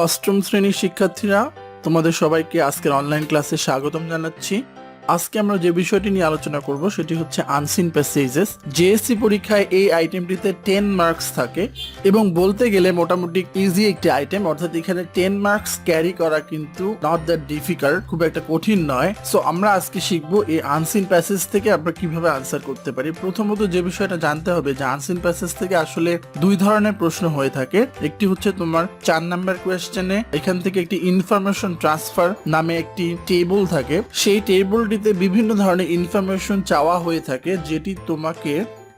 অষ্টম শ্রেণীর শিক্ষার্থীরা, তোমাদের সবাইকে আজকের অনলাইন ক্লাসে স্বাগতম জানাচ্ছি। আজকে আমরা যে বিষয়টি নিয়ে আলোচনা করব সেটি হচ্ছে আনসিন প্যাসেজেস। জেএসসি পরীক্ষায় এই আইটেমটিতে 10 মার্কস থাকে এবং বলতে গেলে মোটামুটি ইজি একটি আইটেম, অর্থাৎ এখানে 10 মার্কস ক্যারি করা কিন্তু নট দ্যাট ডিফিকাল্ট, খুব একটা কঠিন নয়। সো আমরা আজকে শিখবো এই আনসিন প্যাসেজ থেকে আমরা কিভাবে আনসার করতে পারি। প্রথমত যে বিষয়টা জানতে হবে যে আনসিন প্যাসেজ থেকে আসলে দুই ধরনের প্রশ্ন হয়ে থাকে। একটি হচ্ছে তোমার 4 নাম্বার কোয়েশ্চেনে এখান থেকে একটি ইনফরমেশন ট্রান্সফার নামে একটি টেবল থাকে, সেই টেবলটিতে বিভিন্ন ধরনের ইনফরমেশন চাওয়া হয়ে থাকে, যেটি তোমাকে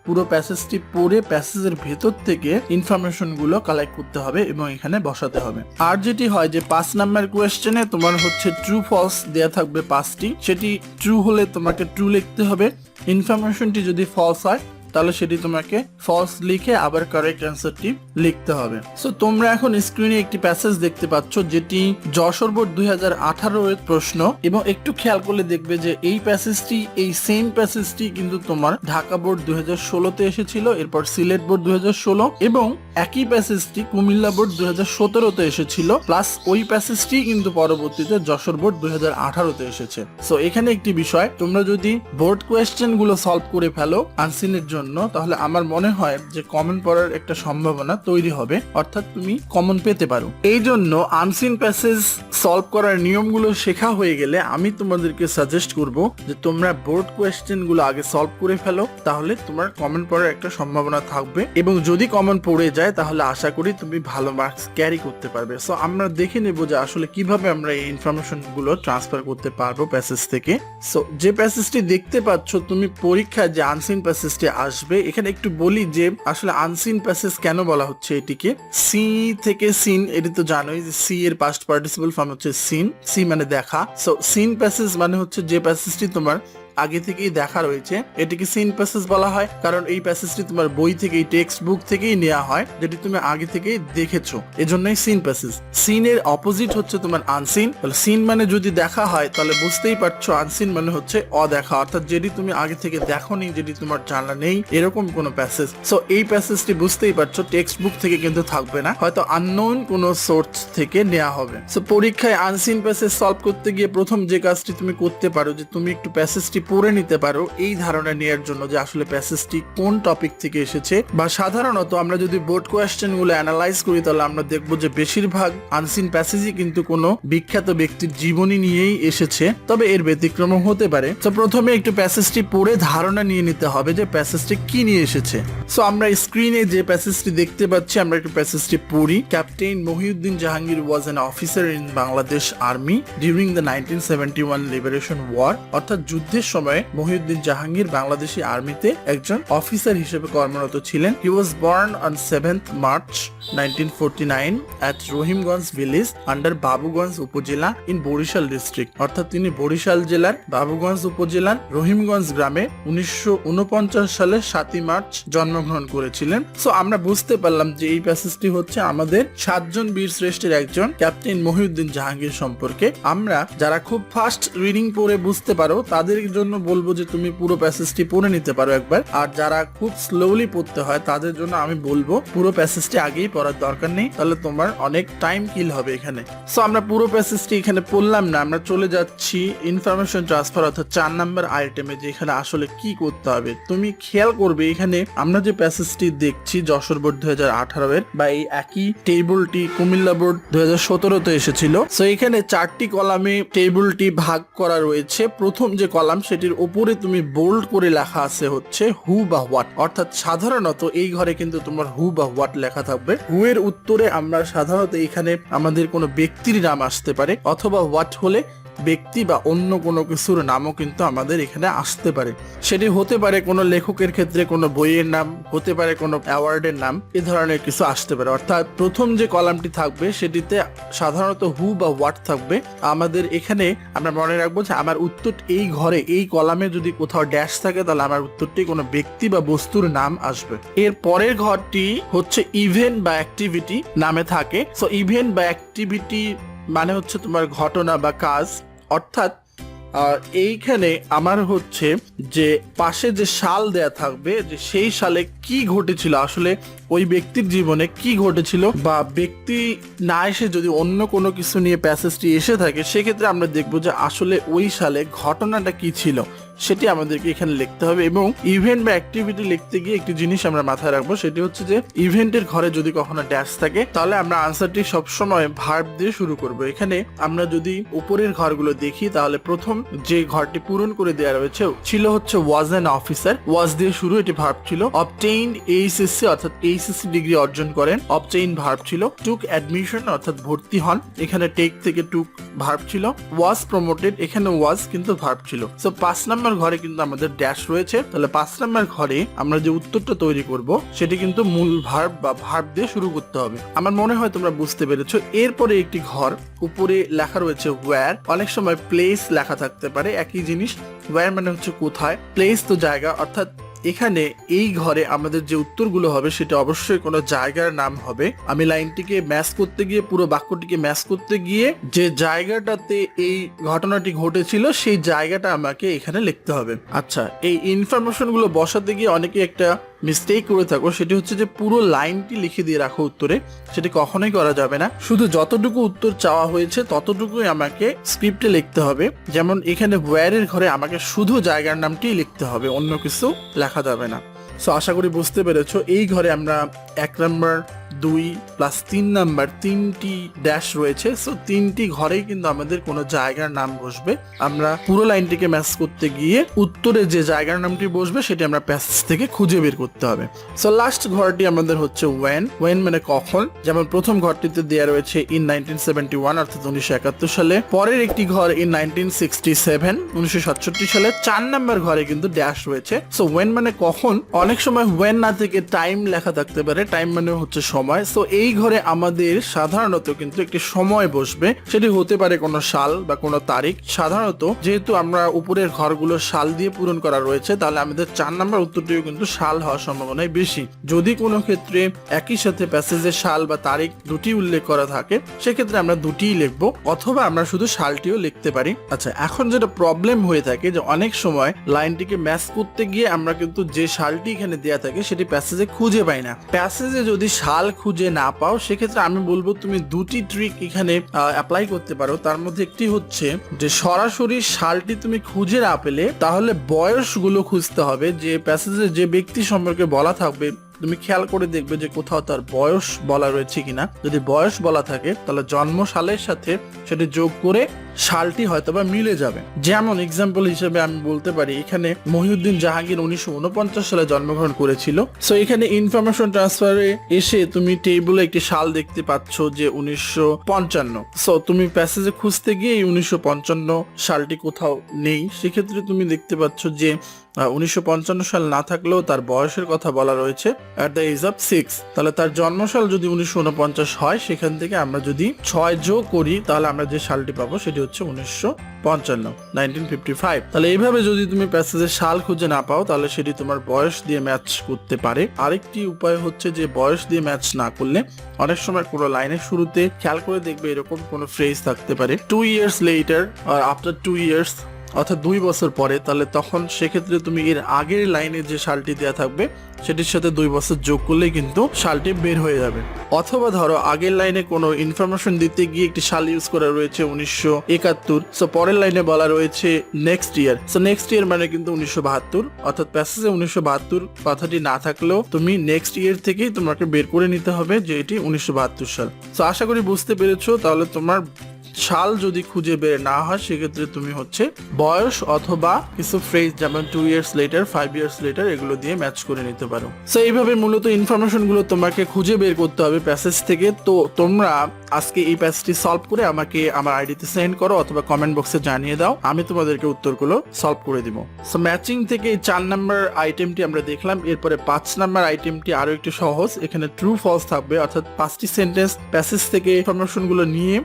পুরো প্যাসেজটি পড়ে প্যাসেজের ভেতর থেকে ইনফরমেশন গুলো কালেক্ট করতে হবে এবং এখানে বসাতে হবে। আর যেটি হয় যে 5 নাম্বার কোয়েশ্চেনে তোমার হচ্ছে ট্রু ফলস দেয়া থাকবে 5টি, সেটি ট্রু হলে তোমাকে ট্রু লিখতে হবে, ইনফরমেশনটি যদি ফলস হয় তাহলে সেটি তোমাকে ফলস লিখে আবার কারেক্ট অ্যান্সারটি লিখতে হবে। সো তোমরা এখন স্ক্রিনে একটি প্যাসেজ দেখতে পাচ্ছ যেটি যশোর বোর্ড 2018 এর প্রশ্ন, এবং একটু খেয়াল করলে দেখবে যে এই প্যাসেজটি, এই সেম প্যাসেজটি কিন্তু তোমার ঢাকা বোর্ড 2016 তে এসেছিল, এরপর সিলেট বোর্ড 2016, এবং একই প্যাসেজটি কুমিল্লা বোর্ড 2017 তে এসেছিল, প্লাস ওই প্যাসেজটি কিন্তু পরবর্তীতে যশোর বোর্ড 2018 তে এসেছে। সো এখানে একটি বিষয়, তোমরা যদি বোর্ড কোয়েশ্চেন গুলো সলভ করে ফেলো আনসিনের জন্য, তাহলে আমার মনে হয় যে কমন পড়ার একটা সম্ভাবনা তৈরি হবে, অর্থাৎ তুমি কমন পেতে পারো। এই জন্য আনসিন প্যাসেজ সলভ করার নিয়মগুলো শেখা হয়ে গেলে আমি তোমাদেরকে সাজেস্ট করব যে তোমরা বোর্ড কোয়েশ্চেন গুলো আগে সলভ করে ফেলো, তাহলে তোমার কমন পড়ার একটা সম্ভাবনা থাকবে, এবং যদি কমন পড়ে যায় তাহলে আশা করি তুমি ভালো মার্কস ক্যারি করতে পারবে। সো আমরা দেখে নেব যে আসলে কিভাবে আমরা এই ইনফরমেশন গুলো ট্রান্সফার করতে পারবো প্যাসেজ থেকে। সো যে প্যাসেজটি দেখতে পাচ্ছ তুমি পরীক্ষায়, যে আনসিন প্যাসেজটি আসবে, এখানে একটু বলি যে আসলে আনসিন প্যাসেজ কেন বলা হচ্ছে এটিকে। সি থেকে সিন, এটি তো জানোই যে সি এর পাস্ট পার্টিসিপল ফর্ম হচ্ছে সিন, সি মানে দেখা। সো সিন প্যাসেজ মানে হচ্ছে যে প্যাসেজটি তোমার আগে থেকেই দেখা রয়েছে, এটিকে সিন প্যাসেজ বলা হয়, কারণ এই প্যাসেজটি তোমার বই থেকেই, টেক্সট বুক থেকেই নেওয়া হয়, যেটি তুমি আগে থেকেই দেখেছো, এজন্যই সিন প্যাসেজ। সিনের অপোজিট হচ্ছে তোমার আনসিন। তাহলে সিন মানে যদি দেখা হয়, তাহলে বুঝতেই পারছো আনসিন মানে হচ্ছে অদেখা, অর্থাৎ যেটি তুমি আগে থেকে দেখোনি, যেটি তোমার জানা নেই, এরকম কোনো প্যাসেজ। সো এই প্যাসেজটি বুঝতেই পারছো টেক্সট বুক থেকে কিন্তু থাকবে না, হয়তো আননোন কোনো সোর্স থেকে নেওয়া হবে। সো পরীক্ষায় আনসিন প্যাসেজ সলভ করতে গিয়ে প্রথম যে কাজটি তুমি করতে পারো, যে তুমি একটু প্যাসেজটি পড়ে নিতে পারো, এই ধারণা নেওয়ার জন্য যে আসলে প্যাসেজটি কোন টপিক থেকে এসেছে। বা সাধারণত আমরা যদি বোর্ড কোয়েশ্চেন গুলো অ্যানালাইজ করি, তাহলে আমরা দেখবো যে বেশিরভাগ আনসিন প্যাসেজই কিন্তু কোনো বিখ্যাত ব্যক্তির জীবনী নিয়েই এসেছে, তবে এর ব্যতিক্রমও হতে পারে। তো প্রথমে একটু প্যাসেজটি পড়ে ধারণা নিয়ে নিতে হবে যে প্যাসেজটি কি নিয়ে এসেছে। সো আমরা স্ক্রিনে যে প্যাসেজটি দেখতে পাচ্ছি, আমরা একটু প্যাসেজটি পড়ি। Captain Mohiuddin Jahangir was an officer in Bangladesh army during the 1971 liberation war, অর্থাৎ যুদ্ধের সময় মহিউদ্দিন জাহাঙ্গীর বাংলাদেশি আর্মিতে একজন অফিসার হিসেবে কর্মরত ছিলেন। He was born on 7th March 1949 at Rahimganj village under Babuganj upazila in Barishal district, অর্থাৎ তিনি বরিশাল জেলার বাবুগঞ্জ উপজেলার রহিমগঞ্জ গ্রামে 1949 সালে 7ই মার্চ জন্মগ্রহণ করেছিলেন। সো আমরা বুঝতে পারলাম যে এই প্যাসেজটি হচ্ছে আমাদের 7 জন বীর শ্রেষ্ঠের একজন ক্যাপ্টেন মহিউদ্দিন জাহাঙ্গীর সম্পর্কে। আমরা যারা খুব ফাস্ট রিডিং পড়ে বুঝতে পারো তাদের জন্য বলবো যে তুমি পুরো প্যাসেজটি পড়ে নিতে পারো একবার, আর যারা খুব স্লোলি পড়তে হয় তাদের জন্য আমি বলবো পুরো প্যাসেজটি আগেই পড়ার দরকার নেই, তাহলে তোমার অনেক টাইম কিল হবে এখানে। সো আমরা পুরো প্যাসেজটি এখানে পড়লাম না, আমরা চলে যাচ্ছি ইনফরমেশন ট্রান্সফার অর্থাৎ 4 নাম্বার আইটেমে, যে এখানে আসলে কি করতে হবে। তুমি খেয়াল করবে এখানে আমরা যে প্যাসেজটি দেখছি যশোর বোর্ড 2018 এর, বা এই একই টেবিলটি কুমিল্লা বোর্ড 2017 তে এসেছিল। সো এখানে 4টি কলামে টেবিলটি ভাগ করা রয়েছে। প্রথম যে কলাম সেটির উপরে তুমি বোল্ড করে লেখা আছে হচ্ছে হু বা হোয়াট, অর্থাৎ সাধারণত এই ঘরে কিন্তু তোমার হু বা হোয়াট লেখা থাকবে। হু এর উত্তরে আমরা সাধারণত এখানে আমাদের কোনো ব্যক্তির নাম আসতে পারে, অথবা হোয়াট হলে ব্যক্তি বা অন্য কোনো কিছুর নামও কিন্তু আমাদের এখানে আসতে পারে। সেটি হতে পারে কোনো লেখকের ক্ষেত্রে কোনো বইয়ের নাম, হতে পারে কোনো অ্যাওয়ার্ডের নাম, এ ধরনের কিছু আসতে পারে। অর্থাৎ প্রথম যে কলামটি থাকবে সেটিতে সাধারণত হু বা হোয়াট থাকবে। আমাদের এখানে আমরা মনে রাখবো যে আমার উত্তর এই ঘরে, এই কলামে যদি কোথাও ড্যাশ থাকে তাহলে আমার উত্তরটি কোনো ব্যক্তি বা বস্তুর নাম আসবে। এর পরের ঘরটি হচ্ছে ইভেন্ট বা অ্যাক্টিভিটি নামে থাকে। সো ইভেন্ট বা অ্যাক্টিভিটি মানে হচ্ছে তোমার ঘটনা বা কাজ, অর্থাৎ এইখানে আমার হচ্ছে যে পাশে যে সাল দেয়া থাকবে, যে সেই সালে কি ঘটেছিল, আসলে ওই ব্যক্তির জীবনে কি ঘটেছিল, বা ব্যক্তি না এসে যদি অন্য কোনো কিছু নিয়ে প্যাসেজটি এসে থাকে, সেক্ষেত্রে আমরা দেখবো যে আসলে ওই সালে ঘটনাটা কি ছিল সেটি আমাদেরকে এখানে লিখতে হবে। এবং ইভেন্ট বা অ্যাক্টিভিটি লিখতে গিয়ে একটি জিনিস আমরা মাথায় রাখবো, সেটি হচ্ছে যে ইভেন্টের ঘরে যদি কখনো ড্যাশ থাকে তাহলে আমরা আনসারটি সবসময় ভার্ব দিয়ে শুরু করব। এখানে আমরা যদি উপরের ঘরগুলো দেখি তাহলে প্রথম যে ঘরটি পূরণ করে দেওয়া রয়েছে ছিল হচ্ছে ওয়াজ অ্যান অফিসার, ওয়াজ দিয়ে শুরু, এটি ভার্ব ছিল। অবটেইনড এইচএসসি অর্থাৎ এইচএসসি ডিগ্রি অর্জন করেন, অবটেইন ভার্ব ছিল। টুক অ্যাডমিশন অর্থাৎ ভর্তি হন, এখানে টেক থেকে টুক ভার্ব ছিল। ওয়াজ প্রমোটেড, এখানে ওয়াজ কিন্তু ভার্ব ছিল। সো 5 নম্বর ঘরে কিন্তু আমাদের ড্যাশ রয়েছে, তাহলে 5 নম্বর ঘরে আমরা যে উত্তরটা তৈরি করব সেটি কিন্তু মূল ভার্ব বা ভার্ব দিয়ে শুরু করতে হবে। আমার মনে হয় তোমরা বুঝতে পেরেছো। এরপরে একটি ঘর উপরে লেখা রয়েছে ওয়্যার, অনেক সময় প্লেস লেখা থাকতে পারে, একই জিনিস। ওয়্যার মানে হচ্ছে কোথায়, প্লেস তো জায়গা, অর্থাৎ এখানে এই ঘরে আমাদের যে উত্তরগুলো হবে সেটা অবশ্যই কোনো জায়গার নাম হবে। আমি লাইনটিকে ম্যাচ করতে গিয়ে, পুরো বাক্যটিকে ম্যাচ করতে গিয়ে যে জায়গাটাতে এই ঘটনাটি ঘটেছিল সেই জায়গাটা আমাকে এখানে লিখতে হবে। আচ্ছা, এই ইনফরমেশন গুলো বসাতে গিয়ে অনেকে একটা মিস্টেক করে থাকো, সেটি হচ্ছে যে পুরো লাইনটি লিখে দিয়ে রাখো উত্তরে, সেটি কখনোই করা যাবে না। শুধু যতটুকু উত্তর চাওয়া হয়েছে ততটুকুই আমাকে স্ক্রিপ্টে লিখতে হবে। যেমন এখানে ওয়্যারের ঘরে আমাকে শুধু জায়গার নামটি লিখতে হবে, অন্য কিছু লেখা যাবে না। সো আশা করি বুঝতে পেরেছো। এই ঘরে আমরা 1 নাম্বার, 2 প্লাস 3 নাম্বার, 3টি ড্যাশ রয়েছে। সো 3টি ঘরেই কিন্তু আমাদের কোনো জায়গার নাম বসবে। আমরা পুরো লাইনটিকে ম্যাচ করতে গিয়ে উত্তরে যে জায়গার নামটি বসবে সেটি আমরা প্যাসেজ থেকে খুঁজে বের করতে হবে। সো লাস্ট ঘরটি আমাদের হচ্ছে ওয়েন। ওয়েন মানে কখন। যেমন প্রথম ঘরটিতে দেওয়া রয়েছে ইন 1971 অর্থাৎ 1971 সালে। পরের একটি ঘর ইন 1967 1967 সালে। 4 নাম্বার ঘরে কিন্তু ড্যাশ রয়েছে। সো ওয়েন মানে কখন। অনেক সময় ওয়েন না থেকে টাইম লেখা থাকতে পারে, টাইম মানে হচ্ছে সময়। সো এই ঘরে আমাদের সাধারণত কিন্তু একটি সময় বসবে, সেটি হতে পারে কোনো সাল বা কোনো তারিখ। সাধারণত যেহেতু আমরা উপরের ঘরগুলো সাল দিয়ে পূরণ করা রয়েছে, তাহলে আমাদের 4 নাম্বার উত্তরটিও কিন্তু সাল হওয়ার সম্ভাবনাই বেশি। যদি কোনো ক্ষেত্রে একই সাথে প্যাসেজে সাল বা তারিখ দুটি উল্লেখ করা থাকে, সেক্ষেত্রে আমরা দুটিই লিখবো, অথবা আমরা শুধু সালটিও লিখতে পারি। আচ্ছা, এখন যেটা প্রবলেম হয়ে থাকে যে অনেক সময় লাইনটিকে ম্যাচ করতে গিয়ে আমরা কিন্তু যে সালটি এখানে দেয়া থাকে সেটি প্যাসেজে খুঁজে পাই না। প্যাসেজে যদি সাল খুঁজে না পাও, সেক্ষেত্রে আমি বলবো তুমি দুটি ট্রিক এখানে অ্যাপ্লাই করতে পারো। তার মধ্যে একটি হচ্ছে যে সরাসরি সালটি তুমি খুঁজে না পেলে তাহলে বয়সগুলো খুঁজতে হবে, যে প্যাসেজে যে ব্যক্তি সম্পর্কে বলা থাকবে তুমি খেয়াল করে দেখবে যে কোথাও তার বয়স বলা রয়েছে কিনা। যদি বয়স বলা থাকে তাহলে জন্ম সালের সাথে সেটি যোগ করে সালটি হয়তোবা মিলে যাবে। যেমন এক্সাম্পল হিসেবে আমি বলতে পারি এখানে মহিউদ্দিন জাহাঙ্গীর 1949 সালে জন্মগ্রহণ করেছিল। সো এখানে ইনফরমেশন ট্রান্সফারে এসে তুমি টেবিলে একটি সাল দেখতে পাচ্ছ যে 1955। সো তুমি প্যাসেজে খুঁজতে গিয়ে 1955 সালটি কোথাও নেই। সেক্ষেত্রে তুমি দেখতে পাচ্ছ যে 1955 সাল না থাকলেও তার বয়সের কথা বলা রয়েছে at the age of 6। তাহলে তার জন্মসাল যদি 1949 হয়, সেখান থেকে আমরা যদি 6 যোগ করি তাহলে আমরা যে সালটি পাবো সেটি হচ্ছে 1955। তাহলে এইভাবে যদি তুমি প্যাসেজের সাল খুঁজে না পাও তাহলে সেটি তোমার বয়স দিয়ে ম্যাচ করতে পারে। আরেকটি উপায় হচ্ছে যে বয়স দিয়ে ম্যাচ না করলে অনেক সময় কোনো লাইনের শুরুতে খেয়াল করে দেখবে এরকম কোনো ফ্রেজ থাকতে পারে 2 years later or after 2 years, অর্থাৎ 2 বছর পরে। তাহলে তখন সেক্ষেত্রে তুমি এর আগের লাইনে যে সালটি দেওয়া থাকবে সেটির সাথে 2 বছর যোগ করলেই কিন্তু সালটি বের হয়ে যাবে। অথবা ধরো আগের লাইনে কোনো ইনফরমেশন দিতে গিয়ে একটি সাল ইউজ করা রয়েছে 1971। সো পরের লাইনে বলা রয়েছে next year. So next year মানে কিন্তু 1972, অর্থাৎ প্যাসেজে 1972 কথাটি না থাকলেও তুমি নেক্সট ইয়ার থেকেই তোমাকে বের করে নিতে হবে যে এটি 1972 সাল। সো আশা করি বুঝতে পেরেছো। তাহলে তোমার সাল যদি খুঁজে বের না হয় সেক্ষেত্রে তুমি হচ্ছে বয়স অথবা কিছু ফ্রেজ যেমন 2 years later, 5 years later এগুলো দিয়ে ম্যাচ করে নিতে পারো। সো এইভাবে মূলত ইনফরমেশন গুলো তোমাকে খুঁজে বের করতে হবে প্যাসেজ থেকে। তো তোমরা আজকে এই প্যাসেজটি সলভ করে আমাকে আমার আইডিতে সেন্ড করো অথবা কমেন্ট বক্সে জানিয়ে দাও, আমি তোমাদেরকে উত্তরগুলো সলভ করে দিব। সো ম্যাচিং থেকে 4 নাম্বার আইটেমটি আমরা দেখলাম। এরপরে 5 নাম্বার আইটেমটি আরো একটু সহজ। এখানে ট্রু ফলস থাকবে, অর্থাৎ 5টি সেন্টেন্স প্যাসেজ থেকে ইনফরমেশন গুলো নিয়ে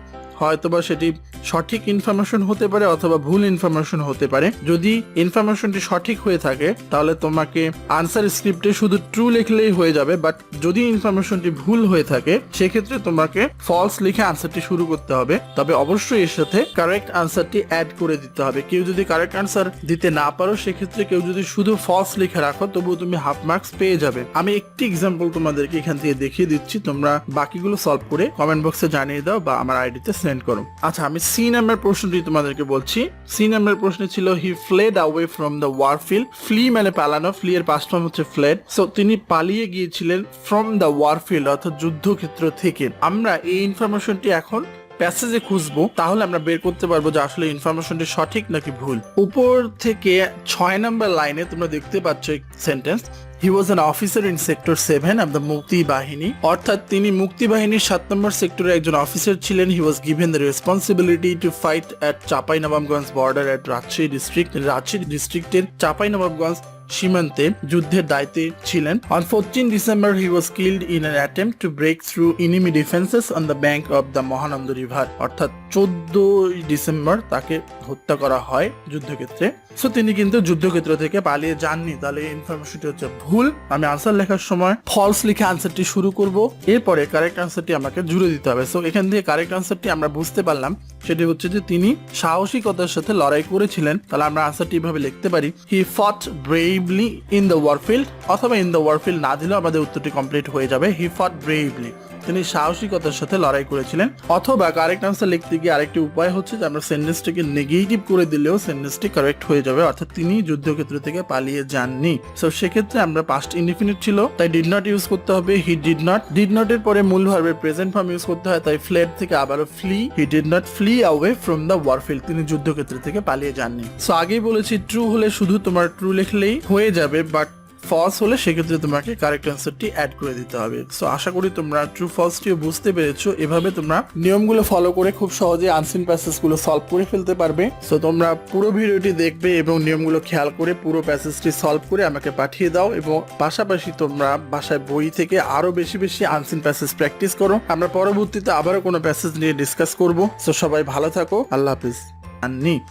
হয়তোবা সেটি সঠিক ইনফরমেশন হতে পারে অথবা ভুল ইনফরমেশন হতে পারে। যদি ইনফরমেশনটি সঠিক হয়ে থাকে তাহলে তোমাকে আনসার স্ক্রিপ্টে শুধু ট্রু লিখলেই হয়ে যাবে, বাট যদি ইনফরমেশনটি ভুল হয়ে থাকে সেক্ষেত্রে তোমাকে ফলস লিখে আনসারটি শুরু করতে হবে, তবে অবশ্যই এর সাথে কারেক্ট আনসারটি অ্যাড করে দিতে হবে। কেউ যদি কারেক্ট আনসার দিতে না পারো, সেক্ষেত্রে কেউ যদি শুধু ফলস লিখে রাখো, তবুও তুমি হাফ মার্কস পেয়ে যাবে। আমি একটি এক্সাম্পল তোমাদেরকে এখান থেকে দেখিয়ে দিচ্ছি, তোমরা বাকিগুলো সলভ করে কমেন্ট বক্সে জানিয়ে দাও বা আমার আইডিতে সেন্ড করো। আচ্ছা, আমি সি নাম্বার প্রশ্নটি তোমাদেরকে বলছি। সি নাম্বার প্রশ্ন ছিল he fled away from the warfield. Flee মানে পালানো, ফ্লি এর পাস্ট ফর্ম হচ্ছে ফ্লেড। সো তিনি পালিয়ে গিয়েছিলেন ফ্রম দ্য ওয়ারফিল্ড অর্থাৎ যুদ্ধক্ষেত্র থেকে। আমরা এই ইনফরমেশনটি এখন প্যাসেজে খুঁজবো, তাহলে আমরা বের করতে পারবো যে আসলে ইনফরমেশনটি সঠিক নাকি ভুল। উপর থেকে 6 নম্বর লাইনে তোমরা দেখতে পাচ্ছ sentence, he was an officer in sector 7 of the মুক্তি বাহিনী, অর্থাৎ তিনি মুক্তি বাহিনীর 7 নম্বর সেক্টরে একজন অফিসার ছিলেন। He was given the responsibility to fight at Chapainawabganj border at Rajshahi district. Rajshahi ডিস্ট্রিক্টের চাঁপাইনবাবগঞ্জ সীমান্তে যুদ্ধের দায়িত্বে ছিলেন। On 14 December he was killed in an attempt to break through enemy defenses on the bank of the Mahananda river, অর্থাৎ 14 December তাকে হত্যা করা হয় যুদ্ধক্ষেত্রে। সো তিনি কিন্তু যুদ্ধক্ষেত্র থেকে পালিয়ে যাননি, তাহলে এই ইনফরমেশনটি হচ্ছে ভুল। আমি আনসার লেখার সময় ফলস লিখে আনসারটি শুরু করব, এরপরে কারেক্ট আনসারটি আমাকে জুড়ে দিতে হবে। সো এখান থেকে কারেক্ট আনসারটি আমরা বুঝতে পারলাম, সেটি হচ্ছে যে তিনি সাহসিকতার সাথে লড়াই করেছিলেন। তাহলে আমরা আনসারটি এভাবে লিখতে পারি, হি ফট ব্রেভলি ইন দ্য ওয়ারফিল্ড, অথবা ইন দ্য ওয়ারফিল্ড না দিলেও আমাদের উত্তরটি কমপ্লিট হয়ে যাবে। হি ফট ব্রেভলি, তিনি সাহসিকতার সাথে লড়াই করেছিলেন। অথবা কারেক্ট আনসার লিখতে গিয়ে আরেকটি উপায় হচ্ছে যে আমরা সেন্টেন্সটিকে নেগেটিভ করে দিলেও সেন্টেন্সটি কারেক্ট হয়ে যাবে, অর্থাৎ তিনি যুদ্ধক্ষেত্র থেকে পালিয়ে যাননি। সো সেক্ষেত্রে আমরা পাস্ট ইনডিফিনিট ছিল, তাই ডিড নট ইউজ করতে হবে। হি ডিড নট, ডিড নট এর পরে মূল ভার্বের প্রেজেন্ট ফর্ম ইউজ করতে হয়, তাই ফ্লেড থেকে আবারও flee. He did not flee away from the warfield, তিনি যুদ্ধক্ষেত্র থেকে পালিয়ে যাননি। সো আগেই বলেছি ট্রু হলে শুধু তোমার ট্রু লিখলেই হয়ে যাবে, বাট ফলস হলে সেক্ষেত্রে তোমাকে কারেক্ট আনসারটি অ্যাড করে দিতে হবে। সো আশা করি তোমরা ট্রু ফলসটিও বুঝতে পেরেছো। এভাবে তোমরা নিয়মগুলো ফলো করে খুব সহজে আনসিন প্যাসেজগুলো সলভ করে ফেলতে পারবে। সো তোমরা পুরো ভিডিওটি দেখবে এবং নিয়মগুলো খেয়াল করে পুরো প্যাসেজটি সলভ করে আমাকে পাঠিয়ে দাও, এবং পাশাপাশি তোমরা বাসায় বই থেকে আরো বেশি বেশি আনসিন প্যাসেজ প্র্যাকটিস করো। আমরা পরবর্তীতে আবারও কোনো প্যাসেজ নিয়ে ডিসকাস করব। সো সবাই ভালো থাকো, আল্লাহ হাফিজ।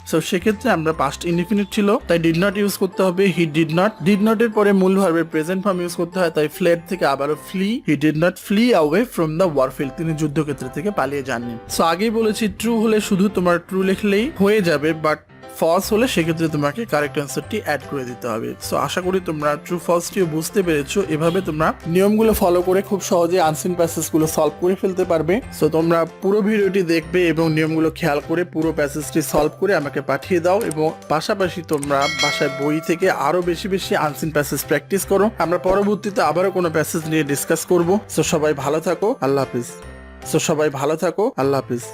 সো সেক্ষেত্রে আমরা পাস্ট ইনডিফিনিট ছিল, তাই ডিড নট ইউজ করতে হবে। হি ডিড নট, ডিড নট এর পরে মূল ভার্বের প্রেজেন্ট ফর্ম ইউজ করতে হয়, তাই ফ্লেড থেকে আবারও flee. He did not flee away from the warfield, তিনি যুদ্ধক্ষেত্র থেকে পালিয়ে যাননি। সো আগেই বলেছি ট্রু হলে শুধু তোমার ট্রু লিখলেই হয়ে যাবে, বাট ফলস হলে সেক্ষেত্রে তোমাকে কারেক্ট আনসারটি অ্যাড করে দিতে হবে। সো আশা করি তোমরা ট্রু ফলসটিও বুঝতে পেরেছো। এভাবে তোমরা নিয়মগুলো ফলো করে খুব সহজে আনসিন প্যাসেজগুলো সলভ করে ফেলতে পারবে। সো তোমরা পুরো ভিডিওটি দেখবে এবং নিয়মগুলো খেয়াল করে পুরো প্যাসেজটি সলভ করে আমাকে পাঠিয়ে দাও, এবং পাশাপাশি তোমরা বাসায় বই থেকে আরো বেশি বেশি আনসিন প্যাসেজ প্র্যাকটিস করো। আমরা পরবর্তীতে আবারও কোনো প্যাসেজ নিয়ে ডিসকাস করব। সো সবাই ভালো থাকো, আল্লাহ হাফিজ। সো সবাই ভালো থাকো, আল্লাহ হাফিজ।